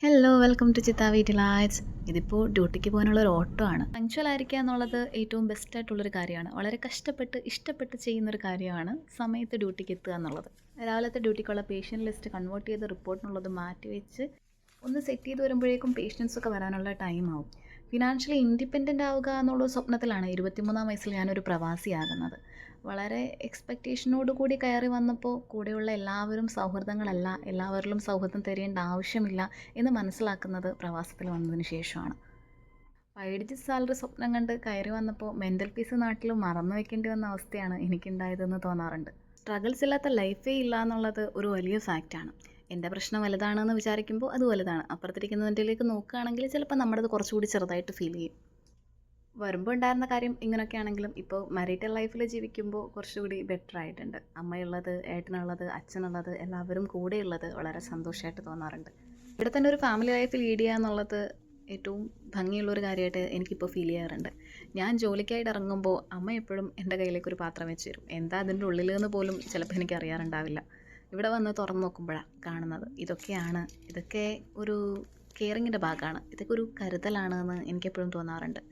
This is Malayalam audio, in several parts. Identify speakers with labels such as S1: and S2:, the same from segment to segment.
S1: ഹലോ വെൽക്കം ടു ചിത്ത വീട്ടി ലൈറ്റ്സ്. ഇതിപ്പോൾ ഡ്യൂട്ടിക്ക് പോകാനുള്ള ഒരു ഓട്ടോ ആണ്. പങ്ക്ച്വൽ ആയിരിക്കുക എന്നുള്ളത് ഏറ്റവും ബെസ്റ്റ് ആയിട്ടുള്ളൊരു കാര്യമാണ്. വളരെ കഷ്ടപ്പെട്ട് ഇഷ്ടപ്പെട്ട് ചെയ്യുന്നൊരു കാര്യമാണ് സമയത്ത് ഡ്യൂട്ടിക്ക് എത്തുക എന്നുള്ളത്. രാവിലത്തെ ഡ്യൂട്ടിക്കുള്ള പേഷ്യൻ്റ് ലിസ്റ്റ് കൺവേർട്ട് ചെയ്ത് റിപ്പോർട്ടിനുള്ളത് മാറ്റി വെച്ച് ഒന്ന് സെറ്റ് ചെയ്ത് വരുമ്പോഴേക്കും പേഷ്യൻസൊക്കെ വരാനുള്ള ടൈം ആവും. ഫിനാൻഷ്യലി ഇൻഡിപെൻഡൻ്റ് ആവുക എന്നുള്ള സ്വപ്നത്തിലാണ് 23-ാം വയസ്സിൽ ഞാനൊരു പ്രവാസിയാകുന്നത്. വളരെ എക്സ്പെക്റ്റേഷനോട് കൂടി കയറി വന്നപ്പോൾ കൂടെയുള്ള എല്ലാവരും സൗഹൃദങ്ങളല്ല, എല്ലാവരിലും സൗഹൃദം തിരയേണ്ട ആവശ്യമില്ല എന്ന് മനസ്സിലാക്കുന്നത് പ്രവാസത്തിൽ വന്നതിന് ശേഷമാണ്. പൈഡിജി സാലറി സ്വപ്നം കണ്ട് കയറി വന്നപ്പോൾ മെൻ്റൽ പീസ് നാട്ടിൽ മറന്നു വെക്കേണ്ടി വന്ന അവസ്ഥയാണ് എനിക്കുണ്ടായതെന്ന് തോന്നാറുണ്ട്. സ്ട്രഗിൾസ് ഇല്ലാത്ത ലൈഫേ ഇല്ല എന്നുള്ളത് ഒരു വലിയ ഫാക്റ്റാണ്. എൻ്റെ പ്രശ്നം വലുതാണെന്ന് വിചാരിക്കുമ്പോൾ അത് വലുതാണ്. അപ്പുറത്തിരിക്കുന്നതിൻ്റെലേക്ക് നോക്കുകയാണെങ്കിൽ ചിലപ്പോൾ നമ്മുടേത് കുറച്ചുകൂടി ചെറുതായിട്ട് ഫീൽ ചെയ്യും. വരുമ്പോൾ ഉണ്ടായിരുന്ന കാര്യം ഇങ്ങനെയൊക്കെ ആണെങ്കിലും ഇപ്പോൾ മാരിറ്റൽ ലൈഫിൽ ജീവിക്കുമ്പോൾ കുറച്ചുകൂടി ബെറ്റർ ആയിട്ടുണ്ട്. അമ്മയുള്ളത്, ഏട്ടനുള്ളത്, അച്ഛനുള്ളത്, എല്ലാവരും കൂടെയുള്ളത് വളരെ സന്തോഷമായിട്ട് തോന്നാറുണ്ട്. ഇവിടെ തന്നെ ഒരു ഫാമിലി ലൈഫ് ലീഡ് ചെയ്യുക എന്നുള്ളത് ഏറ്റവും ഭംഗിയുള്ളൊരു കാര്യമായിട്ട് എനിക്കിപ്പോൾ ഫീൽ ചെയ്യാറുണ്ട്. ഞാൻ ജോലിക്കായിട്ട് ഇറങ്ങുമ്പോൾ അമ്മ എപ്പോഴും എൻ്റെ കയ്യിലേക്കൊരു പാത്രം വെച്ച് തരും. എന്താ അതിൻ്റെ ഉള്ളിലെന്ന് പോലും ചിലപ്പോൾ എനിക്ക് അറിയാറുണ്ടാവില്ല. ഇവിടെ വന്ന് തുറന്ന് നോക്കുമ്പോഴാണ് കാണുന്നത്. ഇതൊക്കെ ഒരു കെയറിങ്ങിൻ്റെ ഭാഗമാണ്. ഇതൊക്കെ ഒരു കരുതലാണ് എന്ന് എനിക്കെപ്പോഴും തോന്നാറുണ്ട്.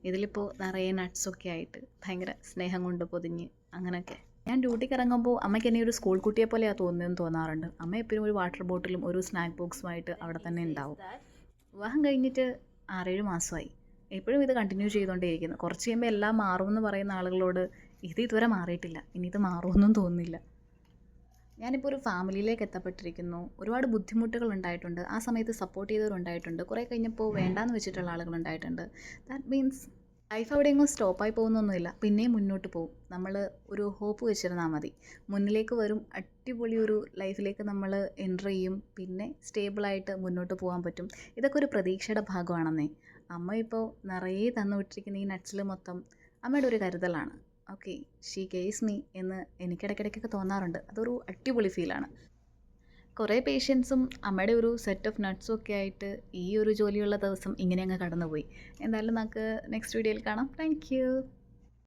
S1: ഇതിലിപ്പോൾ നിറയെ നട്ട്സൊക്കെ ആയിട്ട് ഭയങ്കര സ്നേഹം കൊണ്ട് പൊതിഞ്ഞ് അങ്ങനെയൊക്കെ. ഞാൻ ഡ്യൂട്ടിക്ക് ഇറങ്ങുമ്പോൾ അമ്മയ്ക്ക് എന്നെ ഒരു സ്കൂൾ കുട്ടിയെ പോലെയാണ് തോന്നുന്നതെന്ന് തോന്നാറുണ്ട്. അമ്മ എപ്പോഴും ഒരു വാട്ടർ ബോട്ടിലും ഒരു സ്നാക്ക് ബോക്സുമായിട്ട് അവിടെ തന്നെ ഉണ്ടാവും. വിവാഹം കഴിഞ്ഞിട്ട് 6-7 മാസമായി. എപ്പോഴും ഇത് കണ്ടിന്യൂ ചെയ്തുകൊണ്ടേയിരിക്കുന്നു. കുറച്ച് കഴിയുമ്പോൾ എല്ലാം മാറുമെന്ന് പറയുന്ന ആളുകളോട് ഇത് ഇതുവരെ മാറിയിട്ടില്ല, ഇനി ഇത് മാറുമെന്നും തോന്നുന്നില്ല. ഞാനിപ്പോൾ ഒരു ഫാമിലിയിലേക്ക് എത്തപ്പെട്ടിരിക്കുന്നു. ഒരുപാട് ബുദ്ധിമുട്ടുകൾ ഉണ്ടായിട്ടുണ്ട്. ആ സമയത്ത് സപ്പോർട്ട് ചെയ്തവരുണ്ടായിട്ടുണ്ട്. കുറേ കഴിഞ്ഞപ്പോൾ വേണ്ടാന്ന് വെച്ചിട്ടുള്ള ആളുകളുണ്ടായിട്ടുണ്ട്. ദാറ്റ് മീൻസ് ലൈഫ് എവിടെയെങ്കിലും സ്റ്റോപ്പായി പോകുന്നൊന്നുമില്ല. പിന്നെയും മുന്നോട്ട് പോകും. നമ്മൾ ഒരു ഹോപ്പ് വെച്ചിരുന്നാൽ മതി. മുന്നിലേക്ക് വരും. അടിപൊളി ഒരു ലൈഫിലേക്ക് നമ്മൾ എൻ്റർ ചെയ്യും. പിന്നെ സ്റ്റേബിളായിട്ട് മുന്നോട്ട് പോകാൻ പറ്റും. ഇതൊക്കെ ഒരു പ്രതീക്ഷയുടെ ഭാഗമാണെന്നേ. അമ്മ ഇപ്പോൾ നിറയെ തന്നു വിട്ടിരിക്കുന്ന ഈ നട്ട്സിൽ മൊത്തം അമ്മയുടെ ഒരു കരുതലാണ്. ഓക്കെ, ഷീ കെയർസ് മീ എന്ന് എനിക്കിടയ്ക്കിടയ്ക്കൊക്കെ തോന്നാറുണ്ട്. അതൊരു അടിപൊളി ഫീലാണ്. കുറേ പേഷ്യൻസും അമ്മയുടെ ഒരു സെറ്റ് ഓഫ് നട്ട്സും ഒക്കെ ആയിട്ട് ഈ ഒരു ജോലിയുള്ള ദിവസം ഇങ്ങനെ അങ്ങ് കടന്നുപോയി. എന്തായാലും നമുക്ക് നെക്സ്റ്റ് വീഡിയോയിൽ കാണാം. Thank you.